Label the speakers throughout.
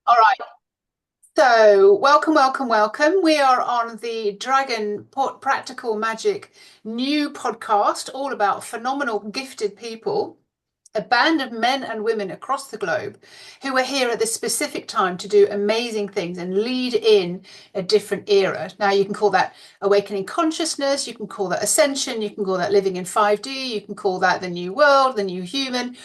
Speaker 1: All right. So, welcome, welcome, welcome. We are on the Practical Magic new podcast, all about phenomenal, gifted people, a band of men and women across the globe who are here at this specific time to do amazing things and lead in a different era. Now, you can call that awakening consciousness, you can call that ascension, you can call that living in 5D, you can call that the new world, the new human.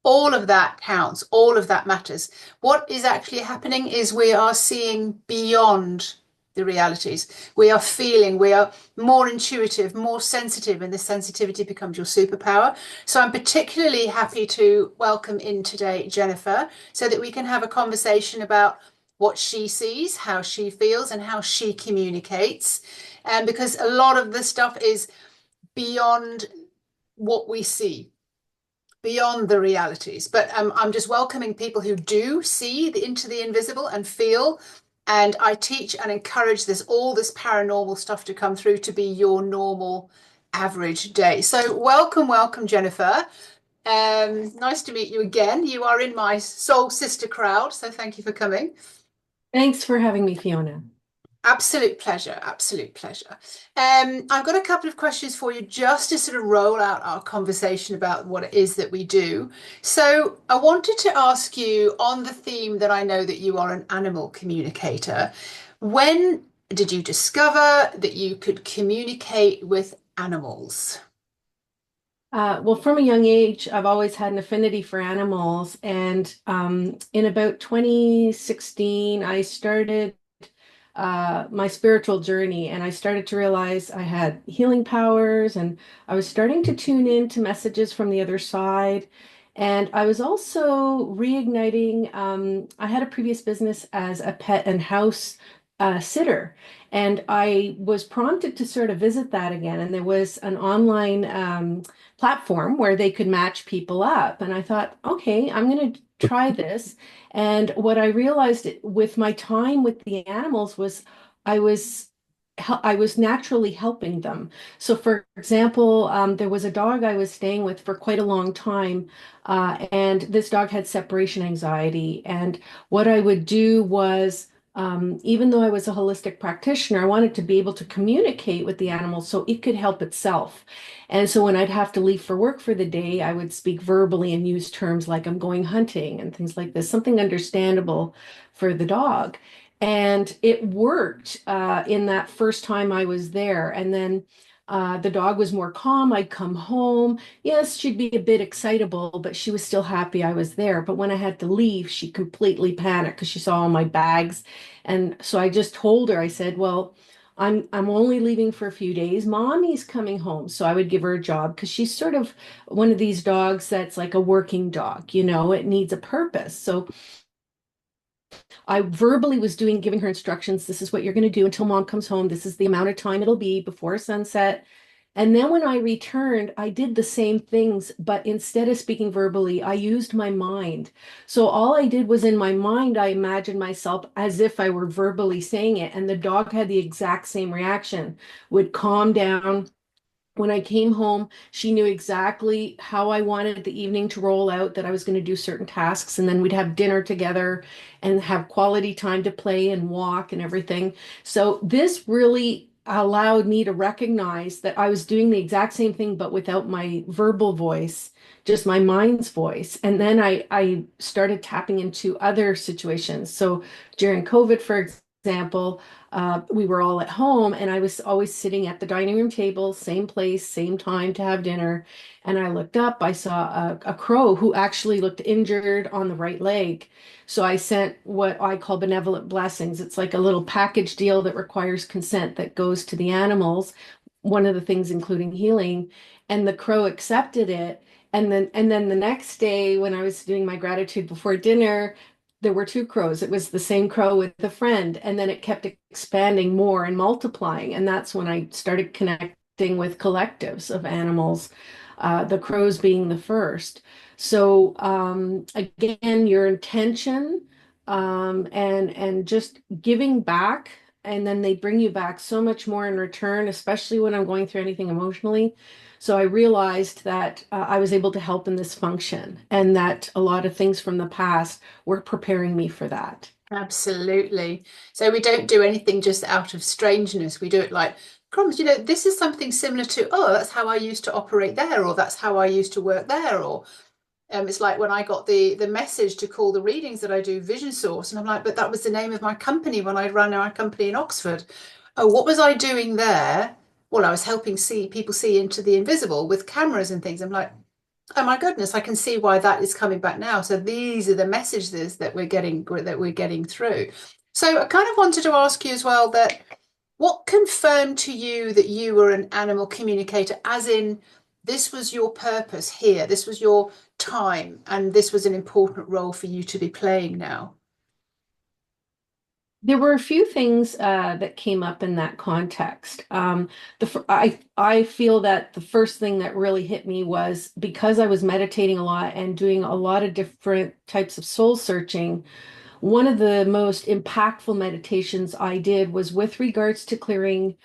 Speaker 1: All of that counts, all of that matters. What is actually happening is we are seeing beyond the realities. We are feeling, we are more intuitive, more sensitive, and this sensitivity becomes your superpower. So I'm particularly happy to welcome in today Jennifer so that we can have a conversation about what she sees, how she feels, and how she communicates. And because a lot of this stuff is beyond what we see, beyond the realities. But I'm just welcoming people who do see into the invisible and feel. And I teach and encourage all this paranormal stuff to come through to be your normal average day. So welcome, welcome, Jennifer. Nice to meet you again. You are in my soul sister crowd, so thank you for coming.
Speaker 2: Thanks for having me, Fiona.
Speaker 1: Absolute pleasure, absolute pleasure. I've got a couple of questions for you just to sort of roll out our conversation about what it is that we do. So, I wanted to ask you on the theme that I know that you are an animal communicator. When did you discover that you could communicate with animals?
Speaker 2: Well, from a young age, I've always had an affinity for animals. And in about 2016, I started my spiritual journey and I started to realize I had healing powers and I was starting to tune in to messages from the other side. And I was also reigniting, I had a previous business as a pet and house sitter. And I was prompted to sort of visit that again. And there was an online platform where they could match people up. And I thought, okay, I'm going to try this. And what I realized with my time with the animals was I was I was naturally helping them. So, for example, there was a dog I was staying with for quite a long time, and this dog had separation anxiety. And what I would do was, even though I was a holistic practitioner, I wanted to be able to communicate with the animal so it could help itself. And so when I'd have to leave for work for the day, I would speak verbally and use terms like I'm going hunting and things like this, something understandable for the dog. And it worked in that first time I was there. And then the dog was more calm. I'd come home. Yes, she'd be a bit excitable, but she was still happy I was there. But when I had to leave, she completely panicked because she saw all my bags. And so I just told her, I said, well, I'm only leaving for a few days. Mommy's coming home. So I would give her a job because she's sort of one of these dogs that's like a working dog, it needs a purpose. So I verbally was giving her instructions. This is what you're going to do until mom comes home. This is the amount of time it'll be before sunset. And then when I returned, I did the same things, but instead of speaking verbally, I used my mind. So all I did was in my mind, I imagined myself as if I were verbally saying it. And the dog had the exact same reaction, would calm down. When I came home, she knew exactly how I wanted the evening to roll out, that I was going to do certain tasks, and then we'd have dinner together and have quality time to play and walk and everything. So this really allowed me to recognize that I was doing the exact same thing, but without my verbal voice, just my mind's voice. And then I started tapping into other situations. So during COVID, for example, we were all at home and I was always sitting at the dining room table, same place, same time to have dinner. And I looked up, I saw a crow who actually looked injured on the right leg. So I sent what I call benevolent blessings. It's like a little package deal that requires consent that goes to the animals, one of the things including healing. And the crow accepted it. And then the next day when I was doing my gratitude before dinner, there were two crows. It was the same crow with a friend, and then it kept expanding more and multiplying. And that's when I started connecting with collectives of animals, the crows being the first. So again, your intention and just giving back, and then they bring you back so much more in return, especially when I'm going through anything emotionally. So I realized that I was able to help in this function, and that a lot of things from the past were preparing me for that.
Speaker 1: Absolutely. So we don't do anything just out of strangeness. We do it like, crumbs, this is something similar to, oh, that's how I used to operate there, or that's how I used to work there, or it's like when I got the message to call the readings that I do Vision Source, and I'm like, but that was the name of my company when I ran our company in Oxford. Oh, what was I doing there? Well, I was helping see people see into the invisible with cameras and things. I'm like, oh my goodness, I can see why that is coming back now. So these are the messages that we're getting through. So I kind of wanted to ask you as well that what confirmed to you that you were an animal communicator, as in this was your purpose here, this was your time, and this was an important role for you to be playing now?
Speaker 2: There were a few things that came up in that context. I feel that the first thing that really hit me was because I was meditating a lot and doing a lot of different types of soul searching. One of the most impactful meditations I did was with regards to clearing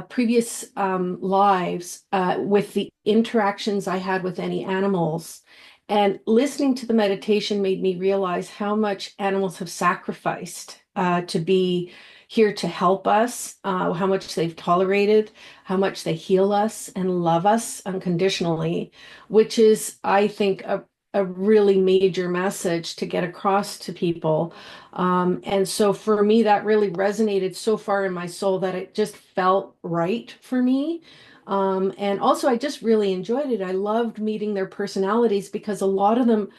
Speaker 2: previous lives with the interactions I had with any animals. And listening to the meditation made me realize how much animals have sacrificed to be here to help us, how much they've tolerated, how much they heal us and love us unconditionally, which is, I think, a really major message to get across to people. And so for me, that really resonated so far in my soul that it just felt right for me. And also, I just really enjoyed it. I loved meeting their personalities because a lot of them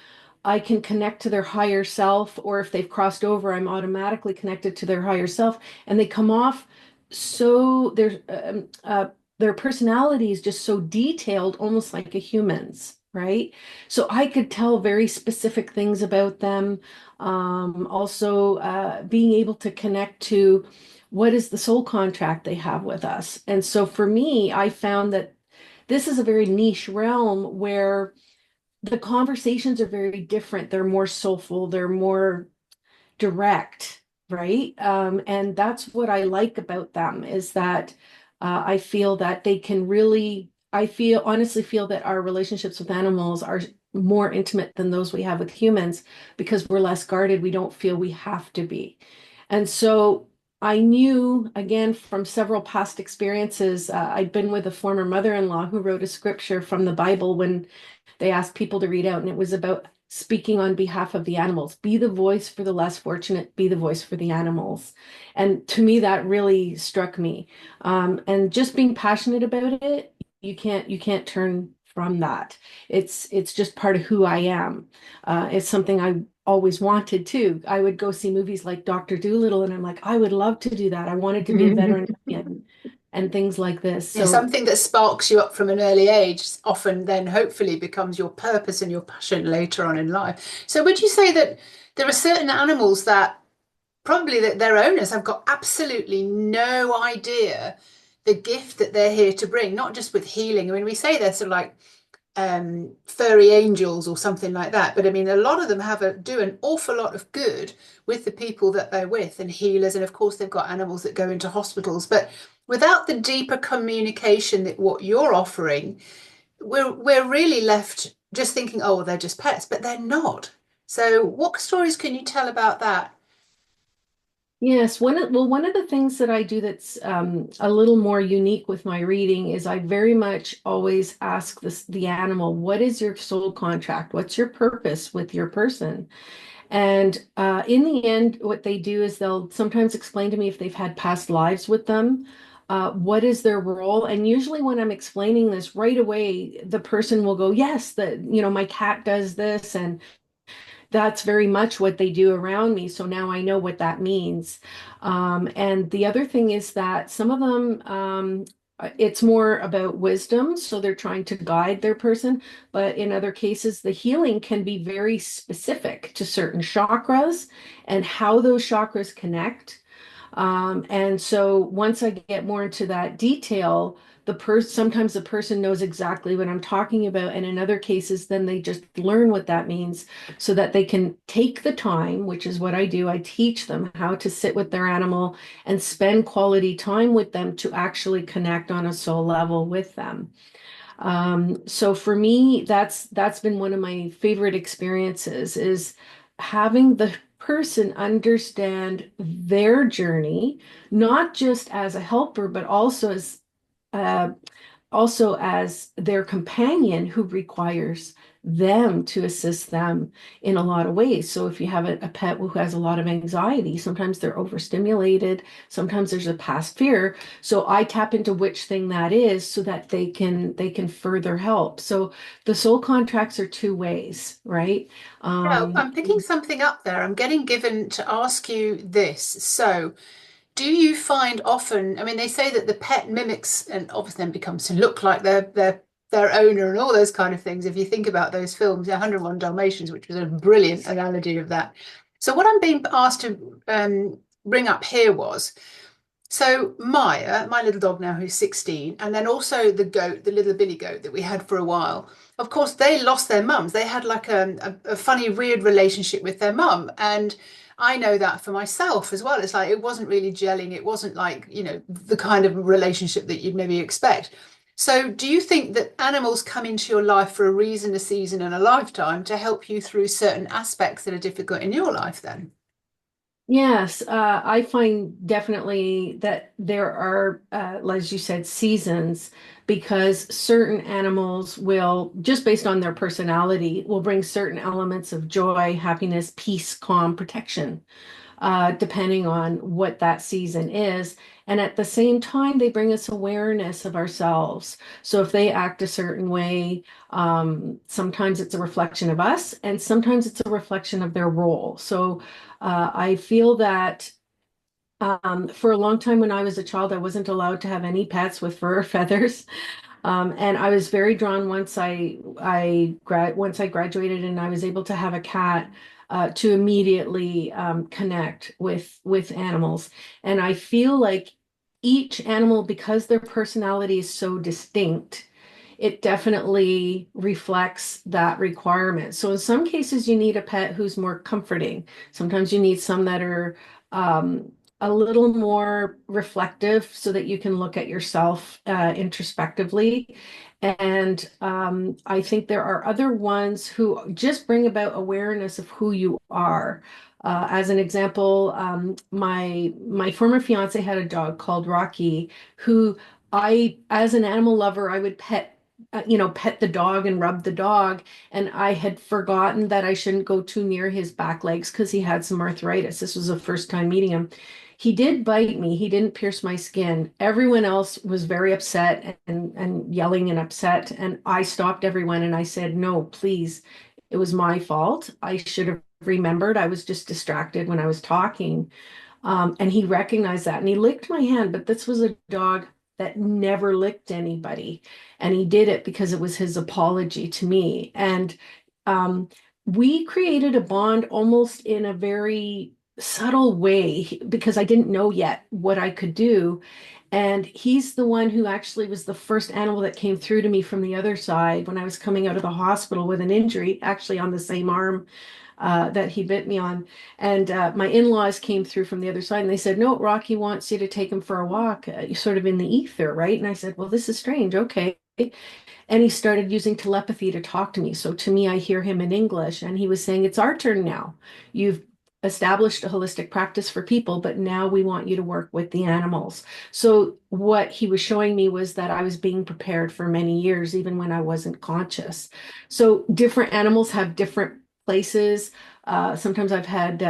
Speaker 2: I can connect to their higher self, or if they've crossed over, I'm automatically connected to their higher self, and they come off so their personality is just so detailed, almost like a human's, right? So I could tell very specific things about them. Also, being able to connect to what is the soul contract they have with us. And so for me, I found that this is a very niche realm where the conversations are very different. They're more soulful, they're more direct, right? And that's what I like about them is that I feel that they can really, I feel honestly feel that our relationships with animals are more intimate than those we have with humans because we're less guarded. We don't feel we have to be. And so I knew, again, from several past experiences, I'd been with a former mother-in-law who wrote a scripture from the Bible when they asked people to read out, and it was about speaking on behalf of the animals. Be the voice for the less fortunate, be the voice for the animals. And to me, that really struck me. And just being passionate about it, you can't turn from that. It's just part of who I am. It's something I always wanted to. I would go see movies like Dr. Dolittle, and I'm like, I would love to do that. I wanted to be a veterinarian and things like this.
Speaker 1: Yeah,
Speaker 2: So
Speaker 1: something that sparks you up from an early age often then hopefully becomes your purpose and your passion later on in life. So would you say that there are certain animals that probably that their owners have got absolutely no idea the gift that they're here to bring, not just with healing. I mean, we say they're sort of like furry angels or something like that. But I mean, a lot of them do an awful lot of good with the people that they're with and healers. And of course, they've got animals that go into hospitals. But without the deeper communication that what you're offering, we're really left just thinking, oh, well, they're just pets, but they're not. So, what stories can you tell about that?
Speaker 2: yes, one of the things that I do that's a little more unique with my reading is I very much always ask the animal, what is your soul contract? What's your purpose with your person? And in the end, what they do is they'll sometimes explain to me if they've had past lives with them, what is their role? And usually when I'm explaining this right away, the person will go, yes, my cat does this, and that's very much what they do around me. So now I know what that means. And the other thing is that some of them, it's more about wisdom. So they're trying to guide their person. But in other cases, the healing can be very specific to certain chakras and how those chakras connect. And so once I get more into that detail, sometimes the person knows exactly what I'm talking about, and in other cases, then they just learn what that means so that they can take the time, which is what I do. I teach them how to sit with their animal and spend quality time with them to actually connect on a soul level with them. So for me, that's been one of my favorite experiences is having the person understand their journey, not just as a helper, but uh, also as their companion who requires them to assist them in a lot of ways. So if you have a pet who has a lot of anxiety, sometimes they're overstimulated, sometimes there's a past fear. So I tap into which thing that is so that they can further help. So the soul contracts are two ways, right?
Speaker 1: Yeah,
Speaker 2: Um,
Speaker 1: I'm picking something up there. I'm getting given to ask you this. So, do you find often, I mean, they say that the pet mimics and obviously then becomes to look like their owner and all those kind of things. If you think about those films, 101 Dalmatians, which was a brilliant analogy of that. So what I'm being asked to bring up here was, so Maya, my little dog now who's 16, and then also the goat, the little billy goat that we had for a while. Of course, they lost their mums. They had like a funny, weird relationship with their mum. And I know that for myself as well. It's like it wasn't really gelling. It wasn't like, the kind of relationship that you'd maybe expect. So do you think that animals come into your life for a reason, a season, and a lifetime to help you through certain aspects that are difficult in your life then?
Speaker 2: Yes, I find definitely that there are, as you said, seasons because certain animals will, just based on their personality, will bring certain elements of joy, happiness, peace, calm, protection, depending on what that season is. And at the same time, they bring us awareness of ourselves. So if they act a certain way, sometimes it's a reflection of us, and sometimes it's a reflection of their role. So I feel that for a long time when I was a child, I wasn't allowed to have any pets with fur or feathers. And I was very drawn once I graduated and I was able to have a cat to immediately connect with animals. And I feel like each animal, because their personality is so distinct, it definitely reflects that requirement. So in some cases, you need a pet who's more comforting. Sometimes you need some that are um, a little more reflective so that you can look at yourself introspectively. And I think there are other ones who just bring about awareness of who you are. As an example, my former fiance had a dog called Rocky, who as an animal lover, I would pet the dog and rub the dog. And I had forgotten that I shouldn't go too near his back legs because he had some arthritis. This was the first time meeting him. He did bite me. He didn't pierce my skin. Everyone else was very upset and yelling and upset. And I stopped everyone and I said, no, please. It was my fault. I should have remembered. I was just distracted when I was talking. And he recognized that and he licked my hand, but this was a dog that never licked anybody. And he did it because it was his apology to me. And um, we created a bond almost in a very subtle way because I didn't know yet what I could do. And he's the one who actually was the first animal that came through to me from the other side when I was coming out of the hospital with an injury, actually on the same arm that he bit me on. And my in-laws came through from the other side and they said, no, Rocky wants you to take him for a walk, sort of in the ether, right? And I said, well, this is strange. Okay. And he started using telepathy to talk to me. So to me, I hear him in English, and he was saying, it's our turn now. You've established a holistic practice for people, but now we want you to work with the animals. So what he was showing me was that I was being prepared for many years, even when I wasn't conscious. So different animals have different places. Sometimes I've had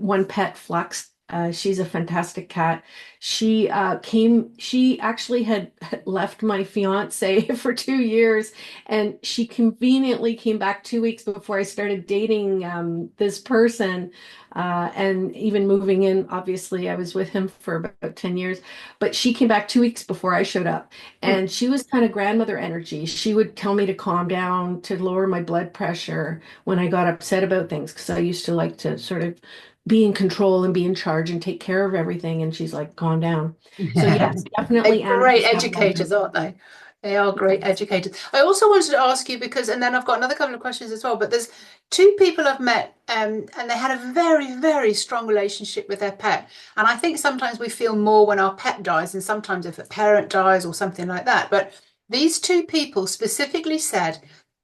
Speaker 2: one pet, Flux. She's a fantastic cat. She actually had left my fiance for 2 years, and she conveniently came back 2 weeks before I started dating this person. And even moving in, obviously, I was with him for about 10 years, but she came back 2 weeks before I showed up. And she was kind of grandmother energy. She would tell me to calm down, to lower my blood pressure when I got upset about things, because I used to like to sort of be in control and be in charge and take care of everything. And she's like, calm down. So yes,
Speaker 1: They're
Speaker 2: definitely
Speaker 1: great
Speaker 2: animals have that.
Speaker 1: educators, aren't they? They are great
Speaker 2: Yes.
Speaker 1: educators. I also wanted to ask you because, and then I've got another couple of questions as well, but there's two people I've met, and they had a very, very strong relationship with their pet. And I think sometimes we feel more when our pet dies, and sometimes if a parent dies or something like that. But these two people specifically said,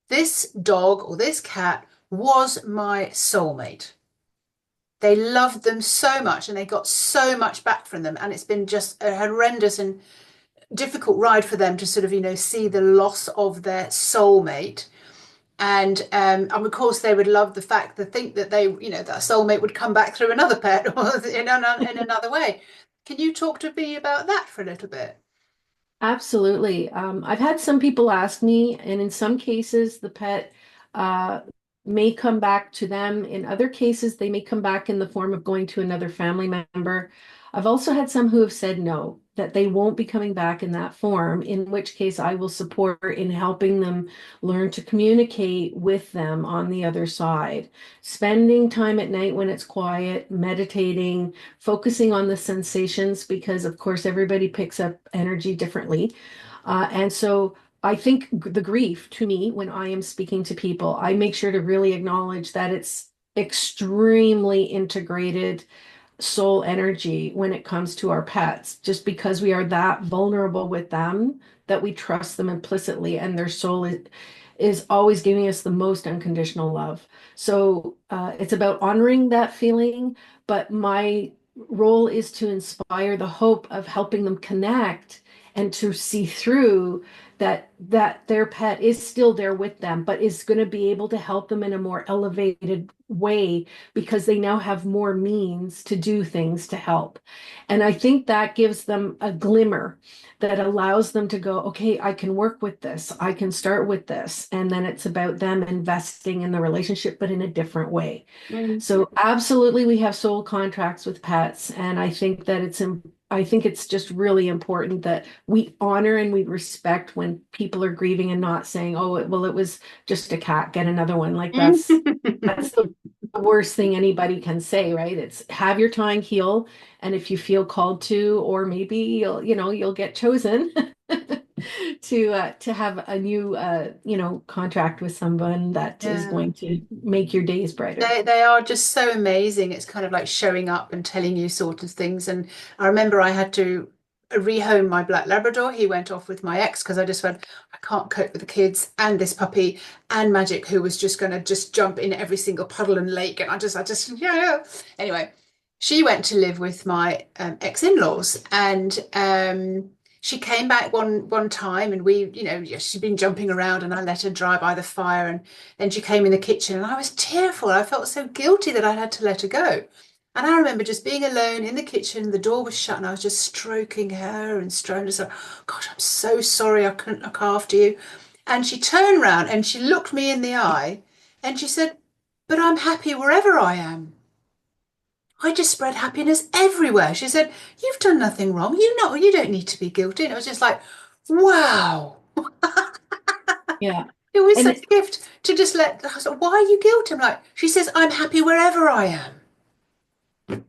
Speaker 1: this dog or this cat was my soulmate. they loved them so much and they got so much back from them. And it's been just a horrendous and difficult ride for them to sort of, see the loss of their soulmate. And of course, they would love the fact to think that that soulmate would come back through another pet or in another way. Can you talk to me about that for a little bit?
Speaker 2: Absolutely. I've had some people ask me, and in some cases, the pet uh, may come back to them. In other cases, they may come back in the form of going to another family member. I've also had some who have said no, that they won't be coming back in that form, in which case I will support in helping them learn to communicate with them on the other side. Spending time at night when it's quiet, meditating, focusing on the sensations, because of course everybody picks up energy differently. And so I think the grief to me, when I am speaking to people, I make sure to really acknowledge that it's extremely integrated soul energy when it comes to our pets, just because we are that vulnerable with them, that we trust them implicitly, and their soul is always giving us the most unconditional love. So it's about honoring that feeling, but my role is to inspire the hope of helping them connect and to see through that their pet is still there with them, but is going to be able to help them in a more elevated way because they now have more means to do things to help. And I think that gives them a glimmer that allows them to go, okay, I can work with this, I can start with this. And then it's about them investing in the relationship, but in a different way.
Speaker 1: Mm.
Speaker 2: So absolutely, we have soul contracts with pets, and I think it's just really important that we honor and we respect when people are grieving and not saying, "Oh, well, it was just a cat, get another one." Like that's the worst thing anybody can say, right? It's have your time heal, and if you feel called to, or maybe you'll get chosen to have a new contract with someone that is
Speaker 1: Yeah.
Speaker 2: going to make your days brighter.
Speaker 1: They are just so amazing. It's kind of like showing up and telling you sort of things. And I remember I had to rehome my black Labrador. He went off with my ex because I just went, I can't cope with the kids and this puppy and Magic, who was just going to just jump in every single puddle and lake. And yeah. Anyway, she went to live with my ex-in-laws, and she came back one time, and yeah, she'd been jumping around, and I let her dry by the fire, and then she came in the kitchen, and I was tearful. I felt so guilty that I had to let her go. And I remember just being alone in the kitchen, the door was shut, and I was just stroking her and stroking her. Gosh, I'm so sorry I couldn't look after you. And she turned round and she looked me in the eye and she said, but I'm happy wherever I am. I just spread happiness everywhere. She said, you've done nothing wrong. You don't need to be guilty. And it was just like, wow.
Speaker 2: Yeah.
Speaker 1: It was such
Speaker 2: And
Speaker 1: a gift to just let. I was like, why are you guilty? I'm like, she says, I'm happy wherever I am.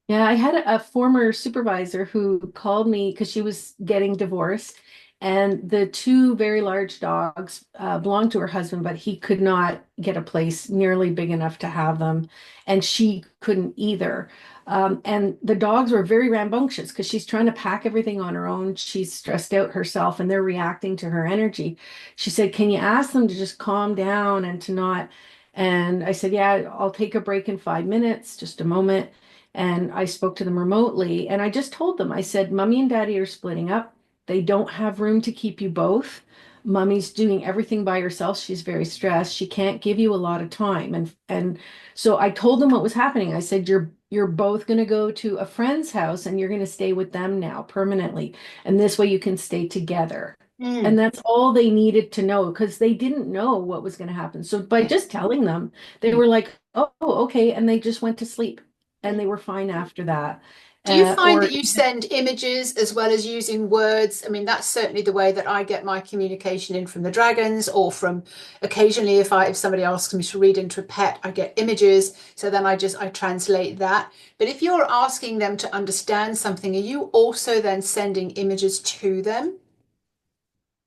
Speaker 2: yeah, I had a former supervisor who called me because she was getting divorced, and the two very large dogs belonged to her husband, but he could not get a place nearly big enough to have them, and she couldn't either. And the dogs were very rambunctious because she's trying to pack everything on her own. She's stressed out herself, and they're reacting to her energy. She said, "Can you ask them to just calm down and to not?" And I said, "Yeah, I'll take a break in 5 minutes, just a moment." And I spoke to them remotely, and I just told them, I said, Mommy and Daddy are splitting up. They don't have room to keep you both. Mommy's doing everything by herself. She's very stressed. She can't give you a lot of time. And so I told them what was happening. I said, you're both going to go to a friend's house and you're going to stay with them now permanently. And this way you can stay together. And
Speaker 1: Mm.
Speaker 2: that's all they needed to know because they didn't know what was going to happen. So by
Speaker 1: Yeah.
Speaker 2: just telling them, they were like, oh, okay. And they just went to sleep and they were fine after that.
Speaker 1: Do you find
Speaker 2: Or
Speaker 1: that you send images as well as using words? I mean, that's certainly the way that I get my communication in from the dragons, or from occasionally if somebody asks me to read into a pet, I get images. So then I translate that. But if you're asking them to understand something, are you also then sending images to them?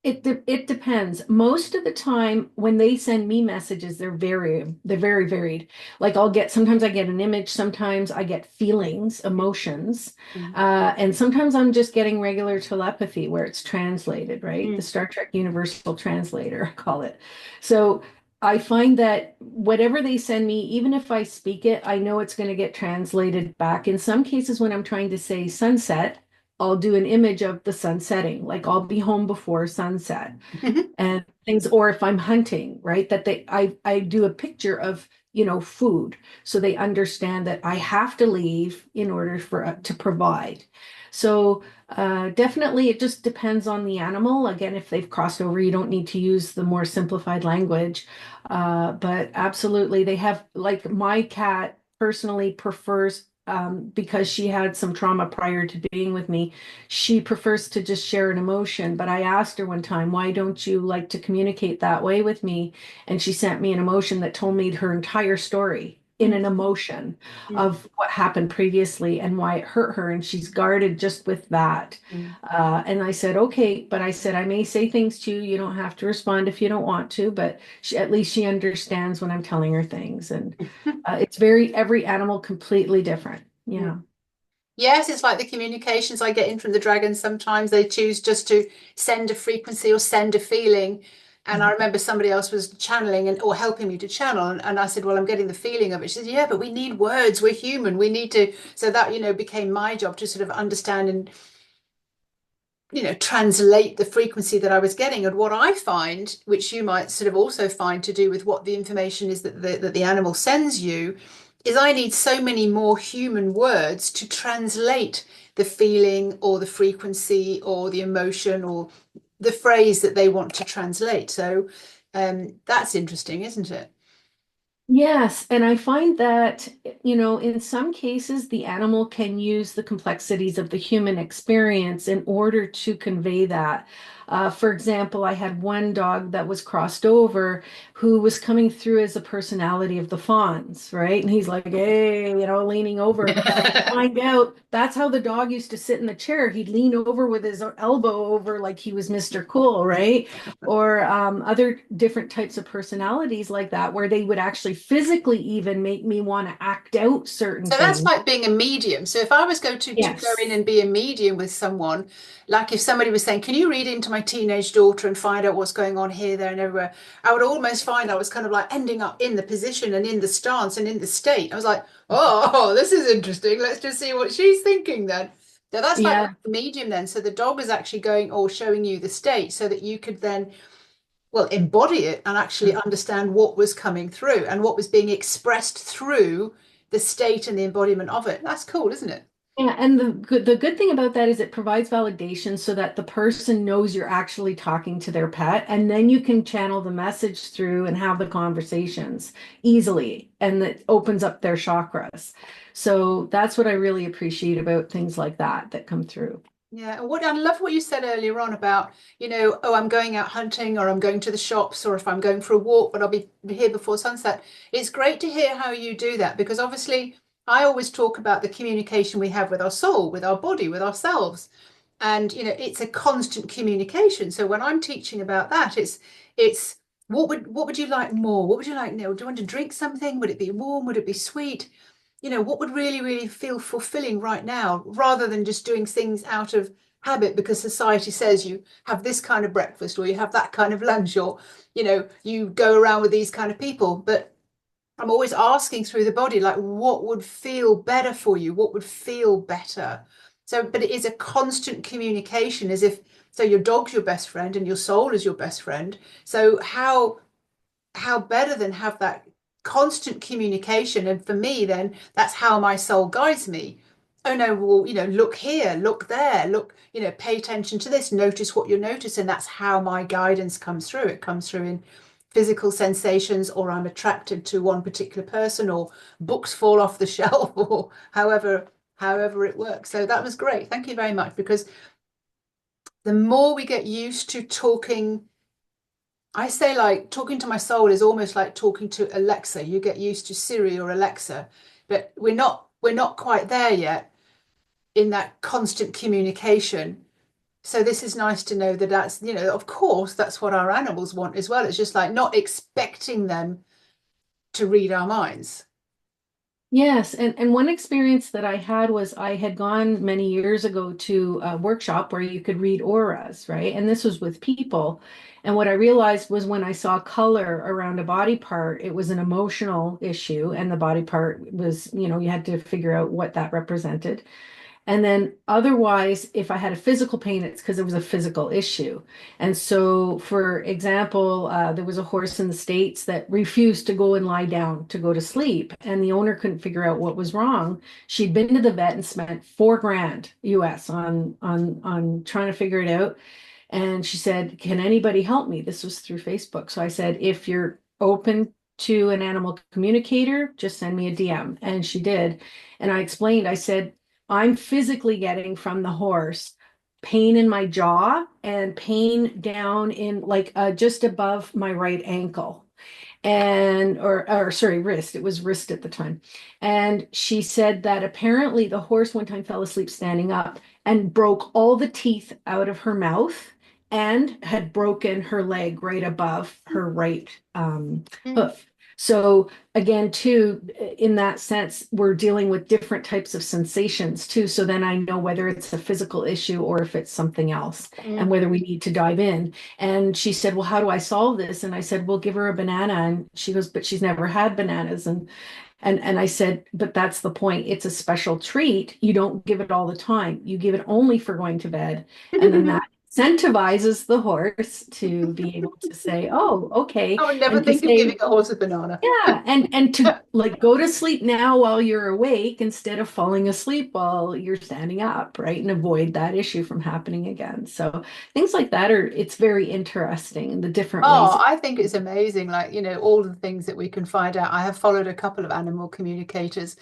Speaker 2: it depends. Most of the time when they send me messages, they're very varied. Like sometimes I get an image, sometimes I get feelings, emotions,
Speaker 1: Mm.
Speaker 2: and sometimes I'm just getting regular telepathy where it's translated, right? The
Speaker 1: Mm.
Speaker 2: Star Trek Universal Translator, I call it. So I find that whatever they send me, even if I speak it, I know it's going to get translated back. In some cases, when I'm trying to say sunset, I'll do an image of the sun setting, like I'll be home before sunset
Speaker 1: Mhm.
Speaker 2: and things, or if I'm hunting, right, that I do a picture of, food, so they understand that I have to leave in order for to provide. So definitely it just depends on the animal. Again, if they've crossed over, you don't need to use the more simplified language. But absolutely, they have, like, my cat personally prefers, because she had some trauma prior to being with me, she prefers to just share an emotion. But I asked her one time, why don't you like to communicate that way with me? And she sent me an emotion that told me her entire story in an emotion
Speaker 1: Mm,
Speaker 2: of what happened previously and why it hurt her. And she's guarded just with that.
Speaker 1: mm,
Speaker 2: And I said, okay, but I said, I may say things to you. You don't have to respond if you don't want to, but at least she understands when I'm telling her things. And
Speaker 1: mm,
Speaker 2: it's every animal completely different.
Speaker 1: mm.
Speaker 2: Yeah.
Speaker 1: Yes, it's like the communications I get in from the dragons. Sometimes they choose just to send a frequency or send a feeling. And I remember somebody else was channeling and or helping me to channel. And I said, well, I'm getting the feeling of it. She said, yeah, but we need words. We're human. We need to. So that, became my job to sort of understand and, translate the frequency that I was getting. And what I find, which you might sort of also find to do with what the information is that the animal sends you, is I need so many more human words to translate the feeling or the frequency or the emotion or the phrase that they want to translate. So that's interesting, isn't it?
Speaker 2: Yes, and I find that, in some cases, the animal can use the complexities of the human experience in order to convey that. For example, I had one dog that was crossed over who was coming through as a personality of the fawns, right? And he's like, hey, leaning over. Find out that's how the dog used to sit in the chair. He'd lean over with his elbow over like he was Mr. Cool, right? Or other different types of personalities like that, where they would actually physically even make me want to act out certain
Speaker 1: So that's
Speaker 2: things.
Speaker 1: like being a medium. So if I was going to go in
Speaker 2: Yes.
Speaker 1: and be a medium with someone, like if somebody was saying, can you read into my teenage daughter and find out what's going on here, there, and everywhere? I would almost find I was kind of like ending up in the position and in the stance and in the state. I was like, oh, this is interesting. Let's just see what she's thinking then. So that's like
Speaker 2: Yeah.
Speaker 1: the medium then. So the dog is actually going or showing you the state so that you could then, well, embody it and actually understand what was coming through and what was being expressed through the state and the embodiment of it. That's cool, isn't it?
Speaker 2: Yeah, and the good thing about that is it provides validation so that the person knows you're actually talking to their pet, and then you can channel the message through and have the conversations easily, and that opens up their chakras. So that's what I really appreciate about things like that come through.
Speaker 1: Yeah, and what I love what you said earlier on about, oh, I'm going out hunting or I'm going to the shops or if I'm going for a walk, but I'll be here before sunset. It's great to hear how you do that because obviously I always talk about the communication we have with our soul, with our body, with ourselves. And it's a constant communication. So when I'm teaching about that, it's what would you like more? What would you like, Neil? Do you want to drink something? Would it be warm? Would it be sweet? What would really, really feel fulfilling right now, rather than just doing things out of habit because society says you have this kind of breakfast or you have that kind of lunch or, you go around with these kind of people. But I'm always asking through the body, like, what would feel better for you? What would feel better? So, but it is a constant communication as if, so your dog's your best friend and your soul is your best friend. So how better than have that constant communication? And for me, then that's how my soul guides me. Oh no, well, look here, look there, look, pay attention to this, notice what you notice. And that's how my guidance comes through. It comes through in physical sensations, or I'm attracted to one particular person, or books fall off the shelf, or however it works. So that was great. Thank you very much. Because the more we get used to talking, I say, like, talking to my soul is almost like talking to Alexa. You get used to Siri or Alexa, but we're not quite there yet in that constant communication. So this is nice to know that that's, of course, that's what our animals want as well. It's just like not expecting them to read our minds.
Speaker 2: Yes, and one experience that I had was I had gone many years ago to a workshop where you could read auras, right? And this was with people. And what I realized was when I saw color around a body part, it was an emotional issue, and the body part was, you had to figure out what that represented. And then otherwise, if I had a physical pain, it's because it was a physical issue. And so, for example, there was a horse in the States that refused to go and lie down to go to sleep, and the owner couldn't figure out what was wrong. She'd been to the vet and spent 4 grand US on trying to figure it out. And she said, "Can anybody help me?" This was through Facebook. So I said, "If you're open to an animal communicator, just send me a DM." And she did. And I explained, I said, "I'm physically getting from the horse pain in my jaw and pain down in like just above my right ankle and or sorry, wrist. It was wrist at the time. And she said that apparently the horse one time fell asleep standing up and broke all the teeth out of her mouth and had broken her leg right above her right
Speaker 1: Mm.
Speaker 2: hoof. So again, too, in that sense, we're dealing with different types of sensations too. So then I know whether it's a physical issue or if it's something else, and
Speaker 1: Mm.
Speaker 2: whether we need to dive in. And she said, "Well, how do I solve this?" And I said, "Well, give her a banana." And she goes, "But she's never had bananas." And I said, "But that's the point. It's a special treat. You don't give it all the time. You give it only for going to bed." And then that incentivizes the horse to be able to say, "Oh, okay."
Speaker 1: I would never
Speaker 2: And to
Speaker 1: think of giving
Speaker 2: say,
Speaker 1: a horse a banana.
Speaker 2: yeah, and to like go to sleep now while you're awake instead of falling asleep while you're standing up, right? And avoid that issue from happening again. So things like that it's very interesting, the different ways.
Speaker 1: Oh, I think it's amazing. Like, all the things that we can find out. I have followed a couple of animal communicators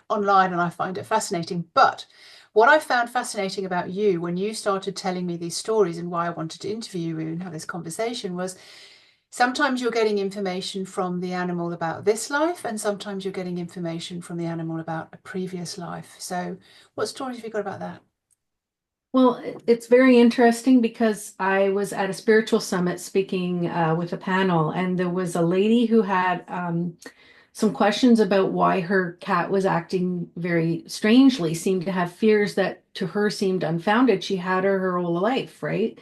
Speaker 1: online and I find it fascinating. But what I found fascinating about you when you started telling me these stories and why I wanted to interview you and have this conversation was sometimes you're getting information from the animal about this life, and sometimes you're getting information from the animal about a previous life. So, what stories have you got about that?
Speaker 2: Well, it's very interesting because I was at a spiritual summit speaking with a panel, and there was a lady who had some questions about why her cat was acting very strangely, seemed to have fears that to her seemed unfounded. She had her whole life, right?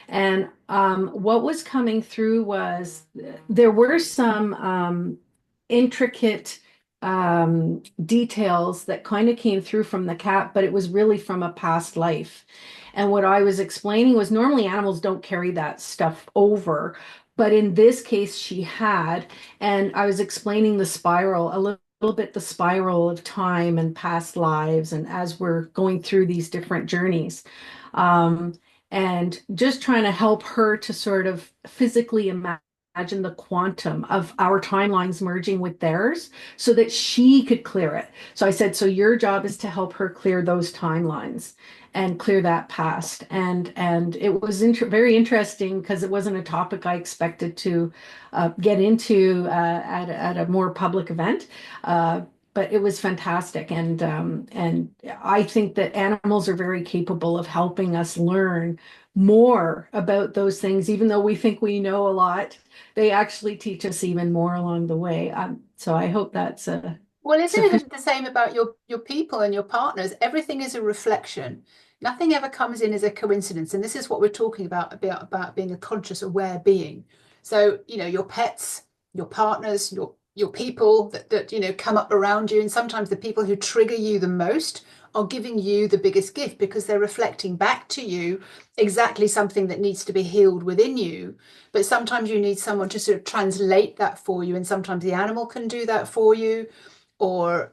Speaker 2: And what was coming through was there were some intricate details that kind of came through from the cat, but it was really from a past life. And what I was explaining was normally animals don't carry that stuff over, but in this case, she had. And I was explaining the spiral, a little bit the spiral of time and past lives, and as we're going through these different journeys. Um, and just trying to help her to sort of physically imagine the quantum of our timelines merging with theirs so that she could clear it. So I said, so your job is to help her clear those timelines and clear that past. And it was very interesting because it wasn't a topic I expected to get into at a more public event. But it was fantastic, and I think that animals are very capable of helping us learn more about those things, even though we think we know a lot. They actually teach us even more along the way. So I hope that's
Speaker 1: Well, isn't
Speaker 2: sufficient.
Speaker 1: it the same about your people and your partners? Everything is a reflection. Nothing ever comes in as a coincidence. And this is what we're talking about being a conscious, aware being. So, your pets, your partners, your people that come up around you. And sometimes the people who trigger you the most are giving you the biggest gift because they're reflecting back to you exactly something that needs to be healed within you. But sometimes you need someone to sort of translate that for you. And sometimes the animal can do that for you or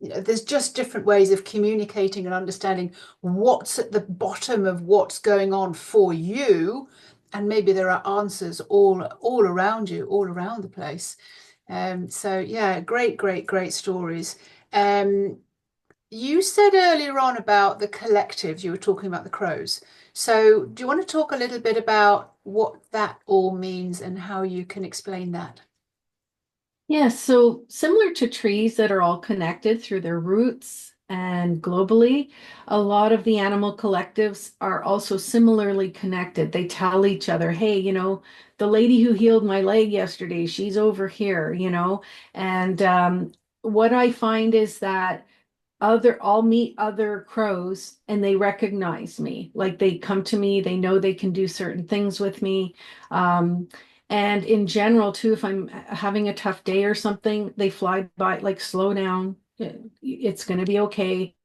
Speaker 1: there's just different ways of communicating and understanding what's at the bottom of what's going on for you, and maybe there are answers all around you, all around the place. So yeah, great stories. um, you said earlier on about the collectives, you were talking about the crows. So do you want to talk a little bit about what that all means and how you can explain that?
Speaker 2: Yes, so similar to trees that are all connected through their roots and globally, a lot of the animal collectives are also similarly connected. They tell each other, "Hey, the lady who healed my leg yesterday, she's over here," and what I find is that I'll meet other crows and they recognize me. Like they come to me, they know they can do certain things with me. Um, and in general, too, if I'm having a tough day or something, they fly by, like, slow down. It's going to be okay.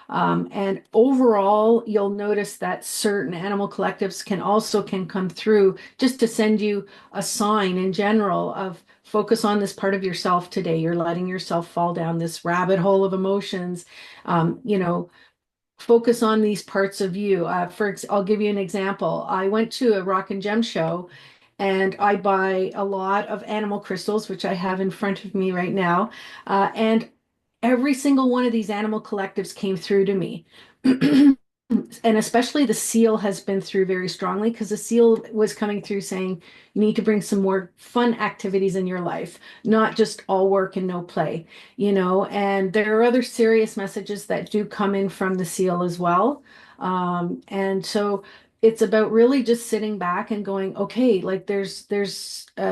Speaker 2: And overall, you'll notice that certain animal collectives can come through just to send you a sign in general of focus on this part of yourself today. You're letting yourself fall down this rabbit hole of emotions. You know, focus on these parts of you. I'll give you an example. I went to a rock and gem show and I buy a lot of animal crystals, which I have in front of me right now. And every single one of these animal collectives came through to me. And especially the seal has been through very strongly because the seal was coming through saying you need to bring some more fun activities in your life, not just all work and no play, and there are other serious messages that do come in from the seal as well. And so it's about really just sitting back and going, okay, like there's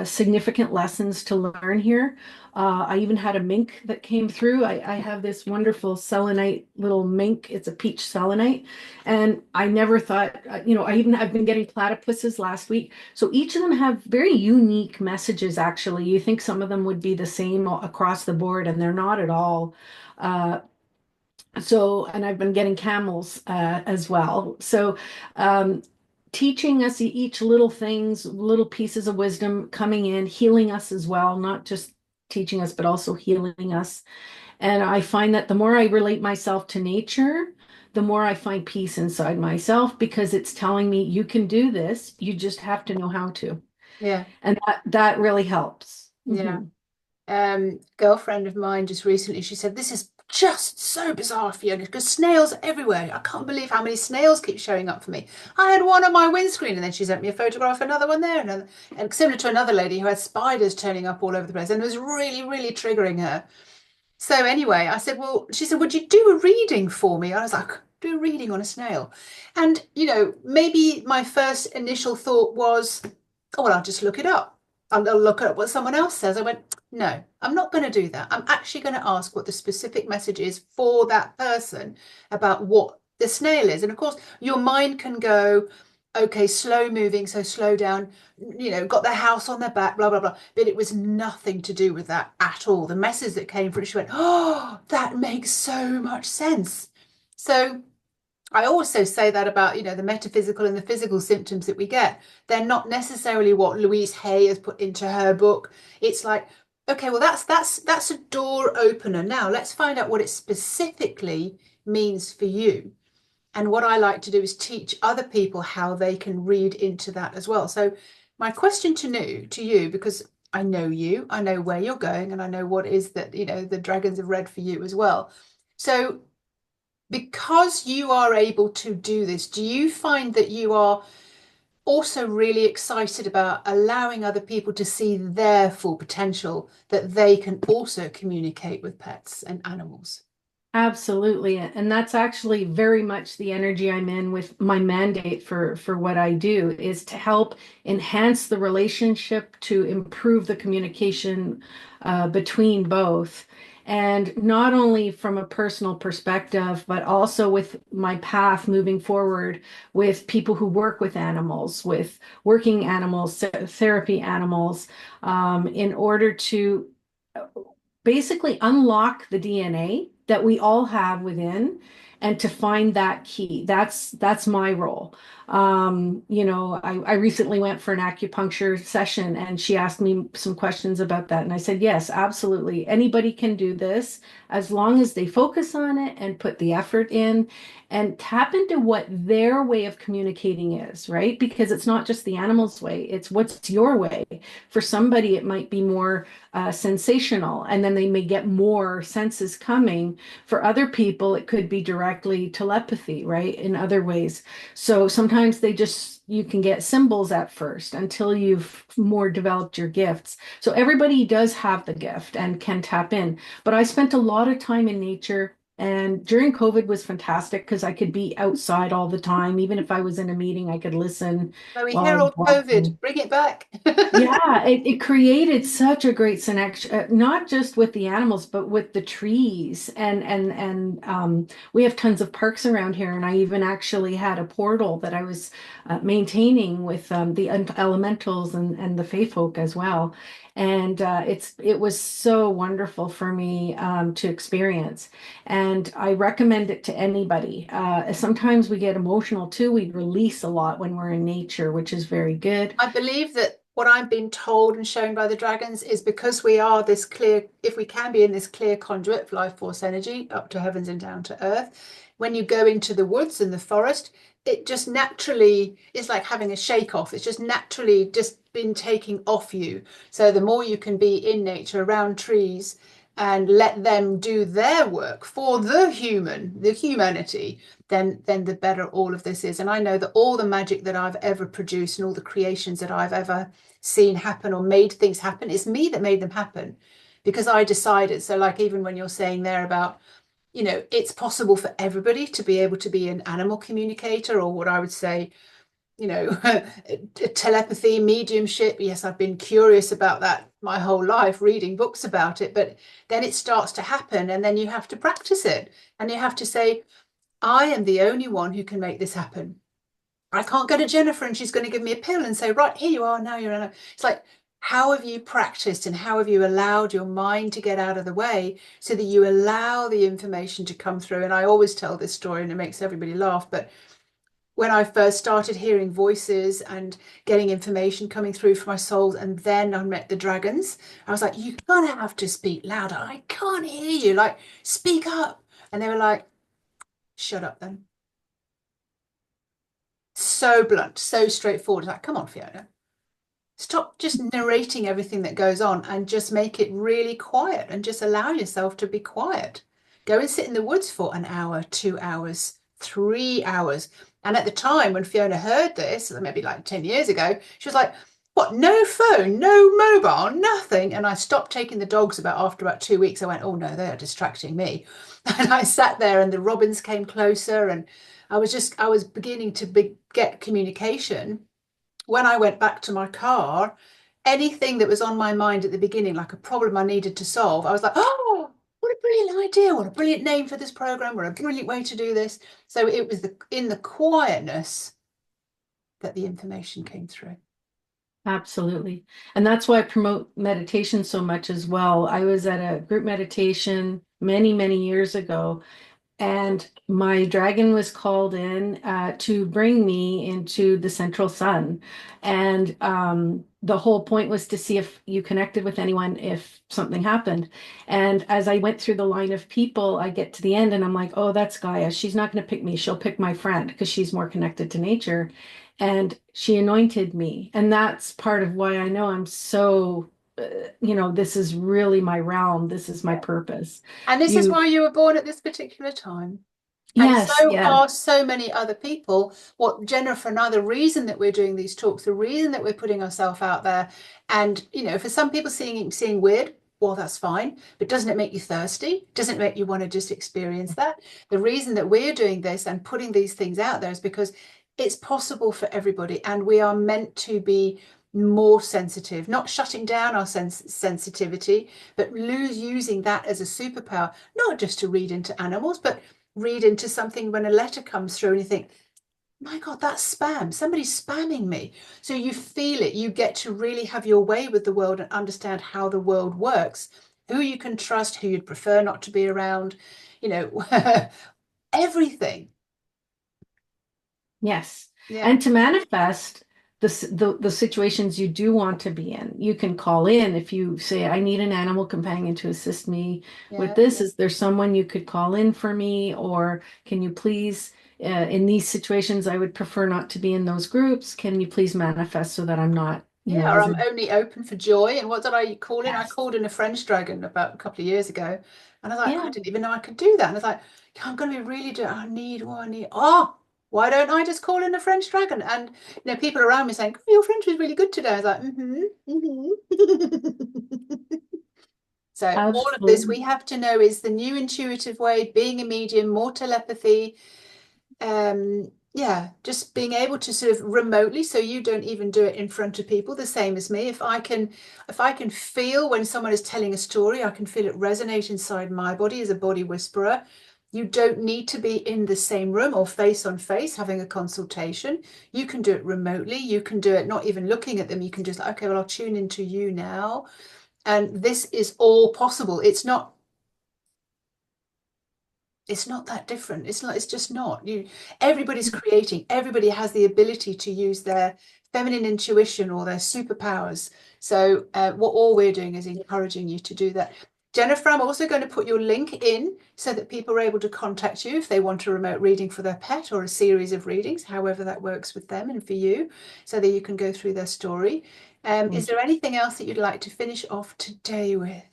Speaker 2: significant lessons to learn here. I even had a mink that came through. I have this wonderful selenite little mink. It's a peach selenite. And I never thought, I've been getting platypuses last week. So each of them have very unique messages, actually. You think some of them would be the same across the board, and they're not at all. Uh, and I've been getting camels as well. So, um, teaching us each little things, little pieces of wisdom coming in, healing us as well, not just teaching us, but also healing us. And I find that the more I relate myself to nature, the more I find peace inside myself because it's telling me you can do this. You just have to know how to.
Speaker 1: Yeah,
Speaker 2: And that really helps.
Speaker 1: yeah.
Speaker 2: Mhm.
Speaker 1: Girlfriend of mine just recently, she said, this is just so bizarre, Fiona, because snails are everywhere. I can't believe how many snails keep showing up for me. I had one on my windscreen, and then she sent me a photograph of another one there, and similar to another lady who had spiders turning up all over the place, and it was really, really triggering her. So anyway, I said, well, she said, would you do a reading for me? I was like, do a reading on a snail. And, maybe my first initial thought was, oh, well, I'll just look it up. I'll look at what someone else says. I went, no, I'm not going to do that. I'm actually going to ask what the specific message is for that person about what the snail is. And of course, your mind can go, okay, slow moving, so slow down, got their house on their back, blah, blah, blah. But it was nothing to do with that at all. The message that came from it, she went, oh, that makes so much sense. So I also say that about, the metaphysical and the physical symptoms that we get. They're not necessarily what Louise Hay has put into her book. It's like, okay, well, that's a door opener. Now let's find out what it specifically means for you. And what I like to do is teach other people how they can read into that as well. So my question to you, because I know you, I know where you're going, and I know what it is that, the dragons have read for you as well. So because you are able to do this, do you find that you are also really excited about allowing other people to see their full potential, that they can also communicate with pets and animals?
Speaker 2: Absolutely. And that's actually very much the energy I'm in with my mandate for what I do is to help enhance the relationship, to improve the communication between both. And not only from a personal perspective, but also with my path moving forward with people who work with animals, with working animals, therapy animals, in order to basically unlock the DNA that we all have within and to find that key. That's my role. I recently went for an acupuncture session and she asked me some questions about that. And I said, yes, absolutely. Anybody can do this as long as they focus on it and put the effort in and tap into what their way of communicating is, right? Because it's not just the animal's way, it's what's your way. For somebody, it might be more sensational, and then they may get more senses coming. For other people, it could be directly telepathy, right? In other ways. So sometimes you can get symbols at first until you've more developed your gifts. So everybody does have the gift and can tap in. But I spent a lot of time in nature And during COVID was fantastic because I could be outside all the time. Even if I was in a meeting, I could listen
Speaker 1: So we
Speaker 2: while I
Speaker 1: hear
Speaker 2: was
Speaker 1: old
Speaker 2: walking.
Speaker 1: COVID, bring it back.
Speaker 2: Yeah, it created such a great connection, not just with the animals, but with the trees. And we have tons of parks around here, and I even actually had a portal that I was maintaining with the elementals and the fae folk as well. And it was so wonderful for me to experience, and I recommend it to anybody. Sometimes we get emotional too. We release a lot when we're in nature, which is very good.
Speaker 1: I believe that what I'm being told and shown by the dragons is because we are this clear, if we can be in this clear conduit of life force energy up to heavens and down to earth, when you go into the woods and the forest, it just naturally is like having a shake off. It's just naturally just been taking off you. So the more you can be in nature around trees and let them do their work for the humanity, then the better all of this is. And I know that all the magic that I've ever produced and all the creations that I've ever seen happen or made things happen, it's me that made them happen because I decided. So, like, even when you're saying there about, it's possible for everybody to be able to be an animal communicator, or what I would say, telepathy, mediumship. Yes, I've been curious about that my whole life, reading books about it, but then it starts to happen, and then you have to practice it, and you have to say, I am the only one who can make this happen. I can't go to Jennifer and she's going to give me a pill and say, right, here you are, now you're in a. It's like, how have you practiced and how have you allowed your mind to get out of the way so that you allow the information to come through? And I always tell this story and it makes everybody laugh. But when I first started hearing voices and getting information coming through from my soul, and then I met the dragons, I was like, you're going to have to speak louder. I can't hear you. Like, speak up. And they were like, shut up then. So blunt, so straightforward. Like, come on, Fiona, stop just narrating everything that goes on and just make it really quiet and just allow yourself to be quiet. Go and sit in the woods for an hour, 2 hours, 3 hours. And at the time when Fiona heard this, maybe like 10 years ago, she was like, what, no phone, no mobile, nothing. And I stopped taking the dogs after about 2 weeks. I went, oh no, they are distracting me. And I sat there and the robins came closer and I was beginning to get communication. When I went back to my car, anything that was on my mind at the beginning, like a problem I needed to solve, I was like, oh, what a brilliant idea. What a brilliant name for this program. What a brilliant way to do this. So it was in the quietness that the information came through.
Speaker 2: Absolutely. And that's why I promote meditation so much as well. I was at a group meditation many, many years ago, and my dragon was called in to bring me into the central sun. And the whole point was to see if you connected with anyone if something happened. And as I went through the line of people, I get to the end and I'm like, oh, that's Gaia. She's not going to pick me. She'll pick my friend because she's more connected to nature. And she anointed me. And that's part of why I know I'm so, this is really my realm. This is my
Speaker 1: Yeah.
Speaker 2: purpose.
Speaker 1: And this is
Speaker 2: You,
Speaker 1: why you were born at this particular time. And
Speaker 2: yes,
Speaker 1: so
Speaker 2: yes.
Speaker 1: are so many other people. What Jennifer and I, the reason that we're doing these talks, the reason that we're putting ourselves out there, and for some people seeing weird, well, that's fine. But doesn't it make you thirsty? Doesn't it make you want to just experience that? The reason that we're doing this and putting these things out there is because it's possible for everybody, and we are meant to be more sensitive, not shutting down our sensitivity, but using that as a superpower, not just to read into animals, but read into something when a letter comes through and you think, my God, that's spam. Somebody's spamming me. So you feel it. You get to really have your way with the world and understand how the world works, who you can trust, who you'd prefer not to be around, you know, everything.
Speaker 2: Yes.
Speaker 1: Yeah,
Speaker 2: And to manifest the situations you do want to be in, you can call in if you say, I need an animal companion to assist me with
Speaker 1: yeah.
Speaker 2: this. Is there someone you could call in for me? Or can you please, in these situations, I would prefer not to be in those groups. Can you please manifest so that I'm not,
Speaker 1: Yeah, or
Speaker 2: as
Speaker 1: I'm
Speaker 2: a,
Speaker 1: only open for joy. And what did I call in? I
Speaker 2: yes.
Speaker 1: called in a French dragon about a couple of years ago. And I was like, I
Speaker 2: Yeah.
Speaker 1: didn't even know I could do that. And I was like, "Yeah, I'm going to be really doing, I need one. I need, oh, why don't I just call in a French dragon?" And, people around me saying, oh, your French was really good today. I was like, mm-hmm, mm-hmm. So all of this
Speaker 2: Absolutely.
Speaker 1: we have to know is the new intuitive way, being a medium, more telepathy, yeah, just being able to sort of remotely, so you don't even do it in front of people, the same as me. If I can feel when someone is telling a story, I can feel it resonate inside my body as a body whisperer. You don't need to be in the same room or face on face having a consultation. You can do it remotely. You can do it not even looking at them. You can just like, okay, well, I'll tune into you now. And this is all possible. It's not that different. It's just not. Everybody's creating, everybody has the ability to use their feminine intuition or their superpowers. So what all we're doing is encouraging you to do that. Jennifer, I'm also going to put your link in so that people are able to contact you if they want a remote reading for their pet or a series of readings, however that works with them and for you, so that you can go through their story. Is
Speaker 2: Thank
Speaker 1: there
Speaker 2: you.
Speaker 1: anything else that you'd like to finish off today with?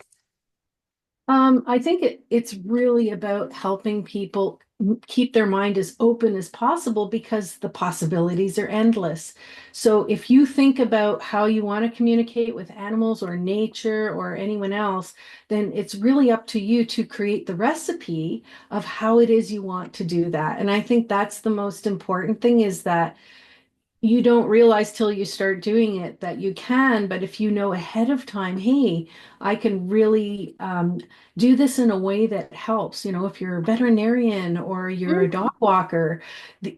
Speaker 2: I think it's really about helping people keep their mind as open as possible because the possibilities are endless. So if you think about how you want to communicate with animals or nature or anyone else, then it's really up to you to create the recipe of how it is you want to do that. And I think that's the most important thing is that you don't realize till you start doing it that you can, but if you know ahead of time, hey, I can really do this in a way that helps. You know, if you're a veterinarian or you're a dog walker,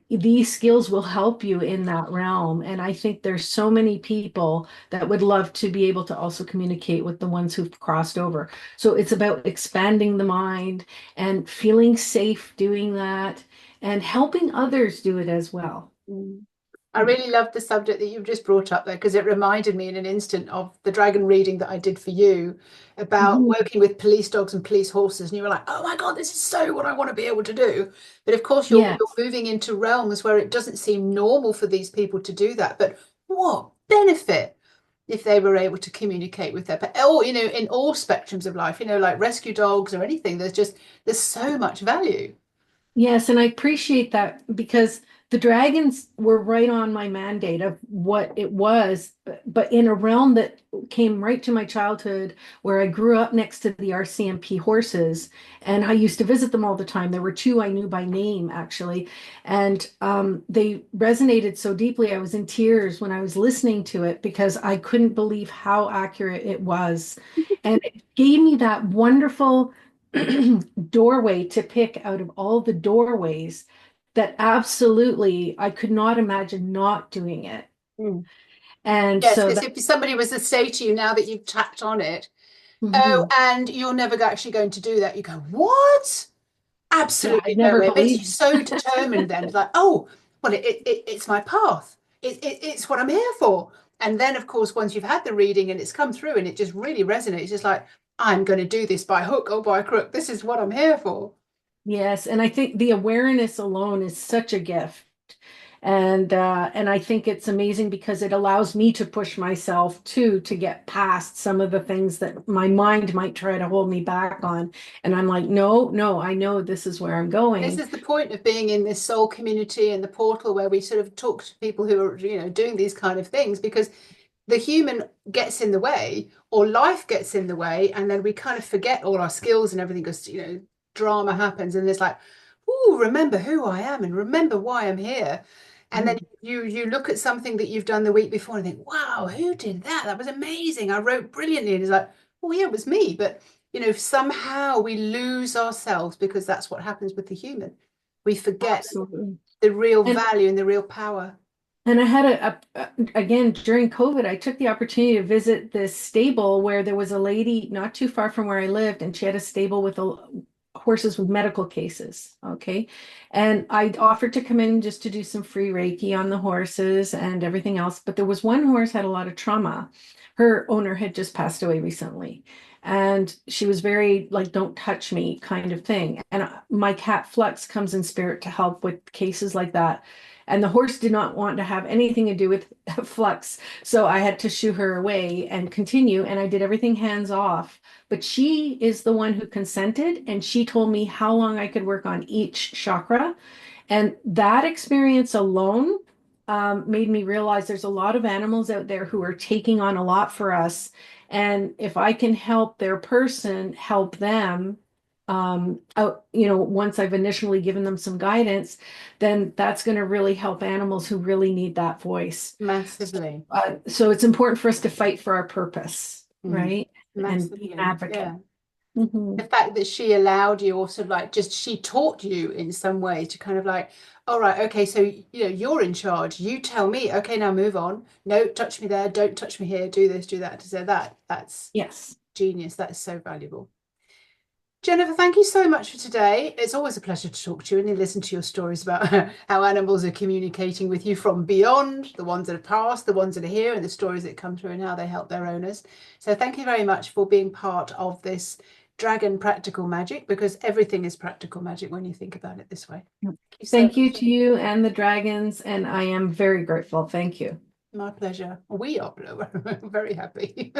Speaker 2: these skills will help you in that realm. And I think there's so many people that would love to be able to also communicate with the ones who've crossed over. So it's about expanding the mind and feeling safe doing that and helping others do it as well.
Speaker 1: Mm. I really love the subject that you've just brought up there because it reminded me in an instant of the dragon reading that I did for you about
Speaker 2: Mhm.
Speaker 1: working with police dogs and police horses. And you were like, oh my God, this is so what I want to be able to do. But of course, you're
Speaker 2: Yes.
Speaker 1: moving into realms where it doesn't seem normal for these people to do that. But what benefit if they were able to communicate with their pet? Or, in all spectrums of life, like rescue dogs or anything, there's so much value.
Speaker 2: Yes, and I appreciate that because the dragons were right on my mandate of what it was, but in a realm that came right to my childhood where I grew up next to the RCMP horses and I used to visit them all the time. There were two I knew by name actually, and they resonated so deeply. I was in tears when I was listening to it because I couldn't believe how accurate it was. And it gave me that wonderful doorway to pick out of all the doorways that absolutely I could not imagine not doing it. And
Speaker 1: Yes,
Speaker 2: so
Speaker 1: because
Speaker 2: that,
Speaker 1: if somebody was to say to you now that you've tapped on it, oh,
Speaker 2: mhm.
Speaker 1: and you're never actually going to do that, you go, what?
Speaker 2: Yeah,
Speaker 1: Absolutely
Speaker 2: I'd
Speaker 1: no
Speaker 2: never
Speaker 1: way. It makes you
Speaker 2: believed.
Speaker 1: so determined then. It's like, oh, well, it's my path. It's what I'm here for. And then, of course, once you've had the reading and it's come through and it just really resonates, it's just like, I'm going to do this by hook or by crook. This is what I'm here for.
Speaker 2: Yes, and I think the awareness alone is such a gift. And I think it's amazing because it allows me to push myself too to get past some of the things that my mind might try to hold me back on. And I'm like, no, no, I know this is where I'm
Speaker 1: This
Speaker 2: going.
Speaker 1: is the point of being in this soul community and the portal where we sort of talk to people who are, doing these kind of things because the human gets in the way or life gets in the way and then we kind of forget all our skills and everything because drama happens and it's like, oh, remember who I am and remember why I'm here. And then
Speaker 2: Mhm.
Speaker 1: you look at something that you've done the week before and think, wow, who did that? That was amazing. I wrote brilliantly. And it's like, oh yeah, it was me. But somehow we lose ourselves because that's what happens with the human. We forget
Speaker 2: Absolutely.
Speaker 1: the real
Speaker 2: And
Speaker 1: value and the real power.
Speaker 2: And I had again during COVID, I took the opportunity to visit this stable where there was a lady not too far from where I lived, and she had a stable with horses with medical cases. Okay. And I offered to come in just to do some free Reiki on the horses and everything else. But there was one horse had a lot of trauma. Her owner had just passed away recently. And she was very like, don't touch me kind of thing. And my cat Flux comes in spirit to help with cases like that. And the horse did not want to have anything to do with Flux. So I had to shoo her away and continue. And I did everything hands off. But she is the one who consented. And she told me how long I could work on each chakra. And that experience alone made me realize there's a lot of animals out there who are taking on a lot for us. And if I can help their person help them, out, once I've initially given them some guidance, then that's going to really help animals who really need that voice.
Speaker 1: Massively.
Speaker 2: So it's important for us to fight for our purpose,
Speaker 1: Mm.
Speaker 2: right? And be an
Speaker 1: Massively.
Speaker 2: advocate.
Speaker 1: Yeah.
Speaker 2: Hmm.
Speaker 1: The fact that she allowed you, also like just she taught you in some way to kind of like, all right, okay, so you're in charge. You tell me, okay, now move on. No, touch me there, don't touch me here, do this, do that, do that. That's
Speaker 2: Yes.
Speaker 1: genius. That is so valuable. Jennifer, thank you so much for today. It's always a pleasure to talk to you and listen to your stories about how animals are communicating with you from beyond, the ones that have passed, the ones that are here, and the stories that come through and how they help their owners. So thank you very much for being part of this Dragon Practical Magic, because everything is practical magic when you think about it this way. Thank you so
Speaker 2: Thank you
Speaker 1: much.
Speaker 2: to you and the dragons, and I am very grateful. Thank you.
Speaker 1: My pleasure. We are very happy.